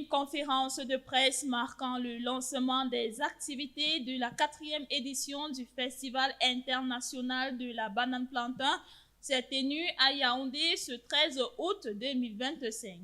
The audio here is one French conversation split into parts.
une conférence de presse marquant le lancement des activités de la 4e édition du Festival international de la banane plantain s'est tenue à Yaoundé ce 13 août 2025.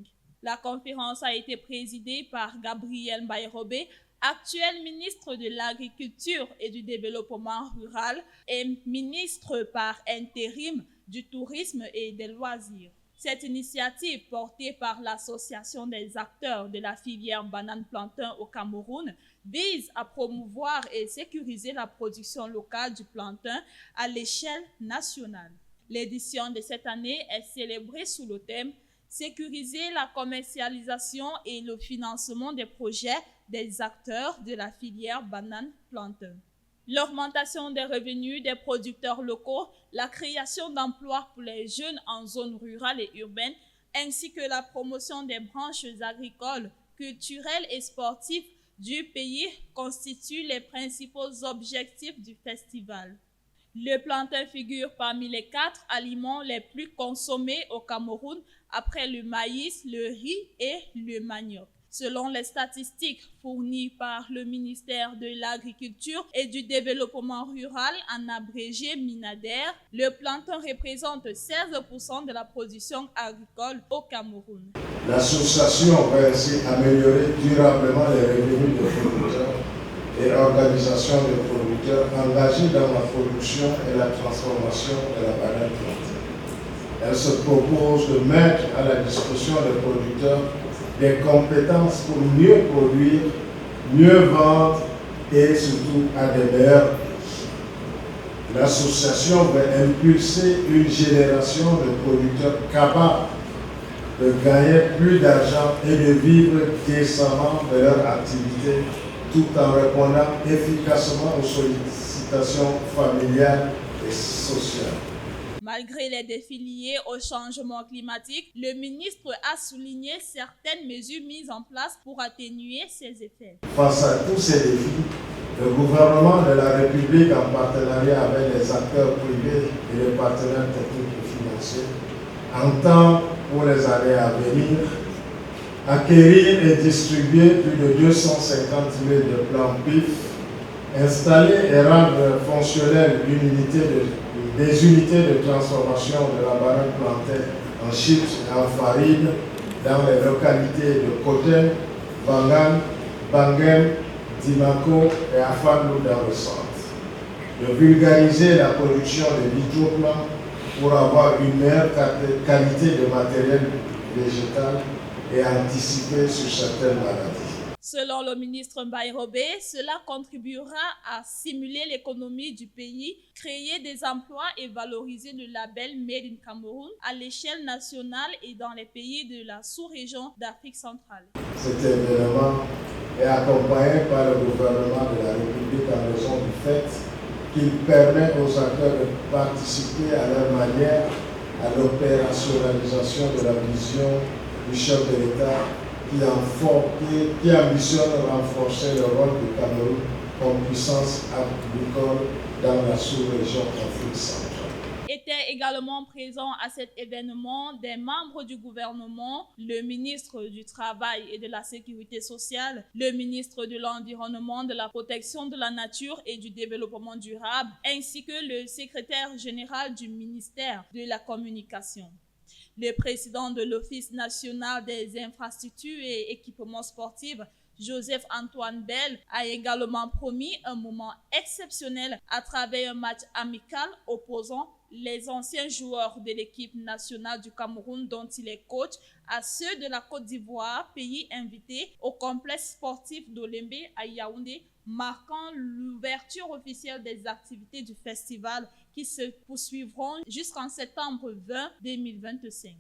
La conférence a été présidée par Gabriel Bayrobé, actuel ministre de l'Agriculture et du Développement rural et ministre par intérim du Tourisme et des Loisirs. Cette initiative, portée par l'Association des acteurs de la filière banane plantain au Cameroun, vise à promouvoir et sécuriser la production locale du plantain à l'échelle nationale. L'édition de cette année est célébrée sous le thème « Sécuriser la commercialisation et le financement des projets des acteurs de la filière banane plantain ». L'augmentation des revenus des producteurs locaux, la création d'emplois pour les jeunes en zone rurale et urbaine, ainsi que la promotion des branches agricoles, culturelles et sportives du pays constituent les principaux objectifs du festival. Le plantain figure parmi les 4 aliments les plus consommés au Cameroun après le maïs, le riz et le manioc. Selon les statistiques fournies par le ministère de l'Agriculture et du Développement rural, en abrégé MINADER, le plantain représente 16% de la production agricole au Cameroun. L'association va ainsi améliorer durablement les revenus des producteurs et organisations de producteurs engagés dans la production et la transformation de la banane plantain. Elle se propose de mettre à la disposition des producteurs des compétences pour mieux produire, mieux vendre et surtout à des meilleurs prix. L'association veut impulser une génération de producteurs capables de gagner plus d'argent et de vivre décemment de leur activité tout en répondant efficacement aux sollicitations familiales et sociales. Malgré les défis liés au changement climatique, le ministre a souligné certaines mesures mises en place pour atténuer ces effets. Face à tous ces défis, le gouvernement de la République, en partenariat avec les acteurs privés et les partenaires techniques et financiers, entend pour les années à venir acquérir et distribuer plus de 250 000 de plants PIF, installer et rendre fonctionnelles des unités de transformation de la banane plantain en chips et en farine dans les localités de Kotem, Bangan, Bangem, Dimako et Afandou dans le centre. De vulgariser la production de vitroplans pour avoir une meilleure qualité de matériel végétal et anticiper sur certaines maladies. Selon le ministre Bayrobé, cela contribuera à stimuler l'économie du pays, créer des emplois et valoriser le label Made in Cameroun à l'échelle nationale et dans les pays de la sous-région d'Afrique centrale. Cet événement est accompagné par le gouvernement de la République en raison du fait qu'il permet aux acteurs de participer à leur manière à l'opérationnalisation de la vision du chef de l'État qui ambitionne de renforcer le rôle du Cameroun comme puissance agricole dans la sous-région Afrique centrale. Étaient également présents à cet événement des membres du gouvernement, le ministre du Travail et de la Sécurité sociale, le ministre de l'Environnement, de la Protection de la Nature et du Développement durable, ainsi que le secrétaire général du ministère de la Communication. Le président de l'Office national des infrastructures et équipements sportifs, Joseph-Antoine Bell, a également promis un moment exceptionnel à travers un match amical opposant les anciens joueurs de l'équipe nationale du Cameroun dont il est coach à ceux de la Côte d'Ivoire, pays invité au complexe sportif d'Olembe à Yaoundé, marquant l'ouverture officielle des activités du festival qui se poursuivront jusqu'en septembre 20 2025.